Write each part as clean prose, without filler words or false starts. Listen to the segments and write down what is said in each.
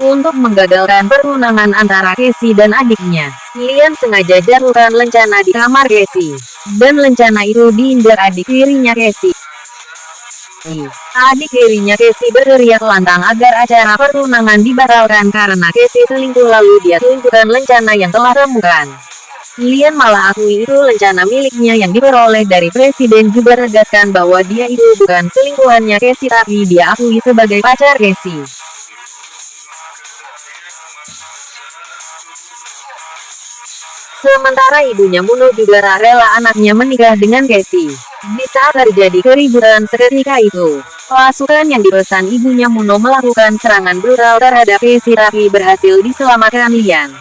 Untuk menggagalkan pertunangan antara Casey dan adiknya, Lian sengaja jatuhkan lencana di kamar Casey. Dan lencana itu diinjak adik tirinya Casey. Adik tirinya Casey berteriak lantang agar acara pertunangan dibatalkan karena Casey selingkuh, lalu dia tunjukkan lencana yang telah temukan. Lian malah akui itu lencana miliknya yang diperoleh dari presiden, juga tegaskan bahwa dia itu bukan selingkuhannya Casey tapi dia akui sebagai pacar Casey. Sementara ibunya Muno juga tak rela anaknya menikah dengan Casey. Di saat terjadi keributan seketika itu, pasukan yang dipesan ibunya Muno melakukan serangan brutal terhadap Casey tapi berhasil diselamatkan Lian.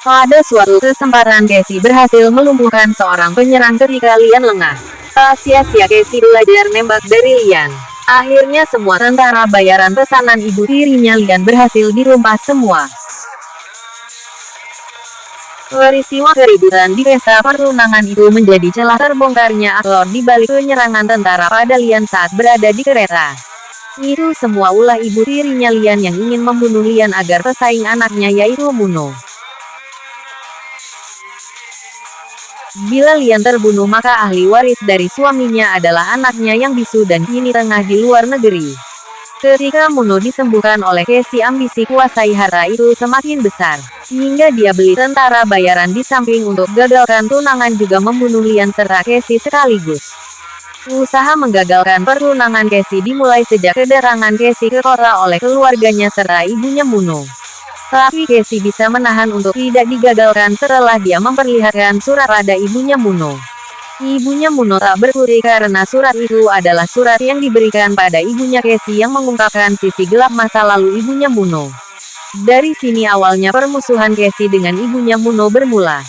Pada suatu kesempatan Casey berhasil melumpuhkan seorang penyerang ketika Lian lengah. Tak sia-sia Casey belajar nembak dari Lian. Akhirnya semua tentara bayaran pesanan ibu tirinya Lian berhasil dirumpas semua. Peristiwa keributan di pesta pertunangan itu menjadi celah terbongkarnya aktor di balik penyerangan tentara pada Lian saat berada di kereta. Itu semua ulah ibu tirinya Lian yang ingin membunuh Lian agar pesaing anaknya yaitu Muno. Bila Lian terbunuh maka ahli waris dari suaminya adalah anaknya yang bisu dan kini tengah di luar negeri. Ketika Muno disembuhkan oleh Casey, ambisi kuasai harta itu semakin besar. Hingga dia beli tentara bayaran di samping untuk gagalkan tunangan juga membunuh Lian serta Casey sekaligus. Usaha menggagalkan pertunangan Casey dimulai sejak kedatangan Casey ke kota oleh keluarganya serta ibunya Muno. Tapi Casey bisa menahan untuk tidak digagalkan setelah dia memperlihatkan surat pada ibunya Muno. Ibunya Muno tak berkutik karena surat itu adalah surat yang diberikan pada ibunya Casey yang mengungkapkan sisi gelap masa lalu ibunya Muno. Dari sini awalnya permusuhan Casey dengan ibunya Muno bermula.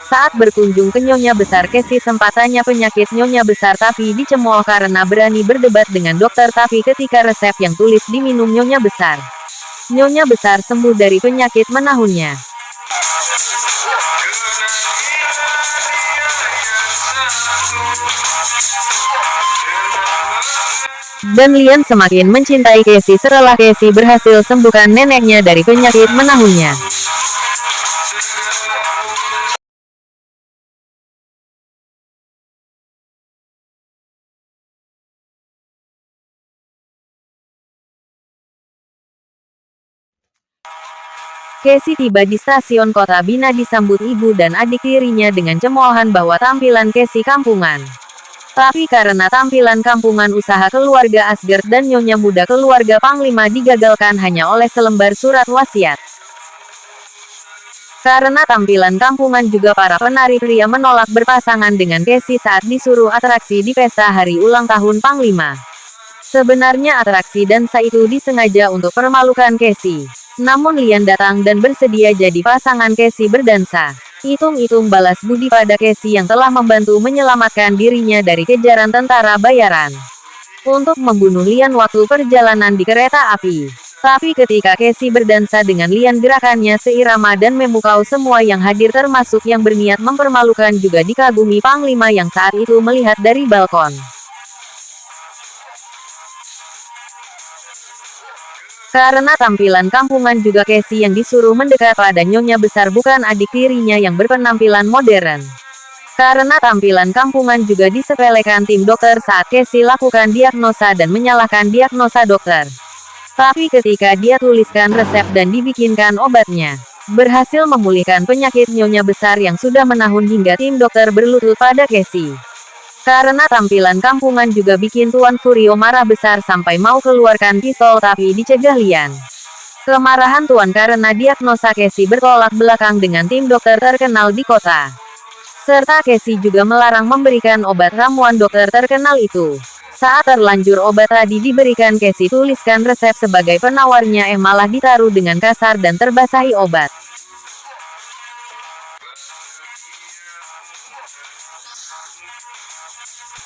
Saat berkunjung ke Nyonya Besar, Casey sempat tanya penyakit Nyonya Besar tapi dicemooh karena berani berdebat dengan dokter, tapi ketika resep yang tulis diminum Nyonya Besar, Nyonya Besar sembuh dari penyakit menahunnya. Dan Lian semakin mencintai Casey setelah Casey berhasil sembuhkan neneknya dari penyakit menahunnya. Casey tiba di stasiun kota Bina disambut ibu dan adik tirinya dengan cemoohan bahwa tampilan Casey kampungan. Tapi karena tampilan kampungan, usaha keluarga Asgard dan nyonya muda keluarga Panglima digagalkan hanya oleh selembar surat wasiat. Karena tampilan kampungan juga para penari pria menolak berpasangan dengan Casey saat disuruh atraksi di pesta hari ulang tahun Panglima. Sebenarnya atraksi dansa itu disengaja untuk permalukan Casey. Namun Lian datang dan bersedia jadi pasangan Casey berdansa. Hitung-hitung balas budi pada Casey yang telah membantu menyelamatkan dirinya dari kejaran tentara bayaran. Untuk membunuh Lian waktu perjalanan di kereta api. Tapi ketika Casey berdansa dengan Lian, gerakannya seirama dan memukau semua yang hadir termasuk yang berniat mempermalukan juga dikagumi Panglima yang saat itu melihat dari balkon. Karena tampilan kampungan juga Casey yang disuruh mendekat pada Nyonya Besar bukan adik tirinya yang berpenampilan modern. Karena tampilan kampungan juga disepelekan tim dokter saat Casey lakukan diagnosa dan menyalahkan diagnosa dokter. Tapi ketika dia tuliskan resep dan dibikinkan obatnya, berhasil memulihkan penyakit Nyonya Besar yang sudah menahun hingga tim dokter berlutut pada Casey. Karena tampilan kampungan juga bikin Tuan Furio marah besar sampai mau keluarkan pistol tapi dicegah Lian. Kemarahan Tuan karena diagnosa Casey bertolak belakang dengan tim dokter terkenal di kota. Serta Casey juga melarang memberikan obat ramuan dokter terkenal itu. Saat terlanjur obat tadi diberikan Casey, tuliskan resep sebagai penawarnya malah ditaruh dengan kasar dan terbasahi obat.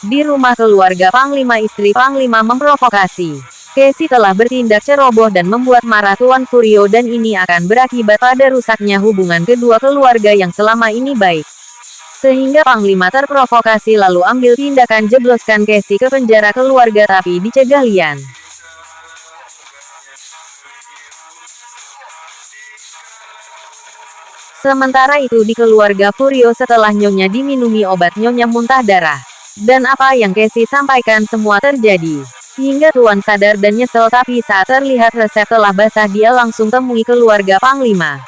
Di rumah keluarga Panglima, istri Panglima memprovokasi. Casey telah bertindak ceroboh dan membuat marah Tuan Furio dan ini akan berakibat pada rusaknya hubungan kedua keluarga yang selama ini baik. Sehingga Panglima terprovokasi lalu ambil tindakan jebloskan Casey ke penjara keluarga tapi dicegah Lian. Sementara itu di keluarga Furio setelah Nyonya diminumi obat Nyonya muntah darah. Dan apa yang Casey sampaikan semua terjadi. Hingga Tuan sadar dan nyesel tapi saat terlihat resep telah basah dia langsung temui keluarga Panglima.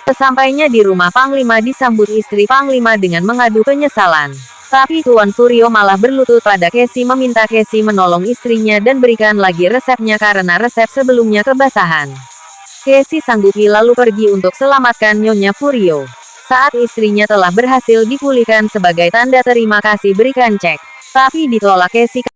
Sesampainya di rumah Panglima disambut istri Panglima dengan mengadu penyesalan. Tapi Tuan Furio malah berlutut pada Casey meminta Casey menolong istrinya dan berikan lagi resepnya karena resep sebelumnya kebasahan. Casey sanggupi lalu pergi untuk selamatkan Nyonya Furio. Saat istrinya telah berhasil dipulihkan sebagai tanda terima kasih berikan cek. Tapi ditolak Casey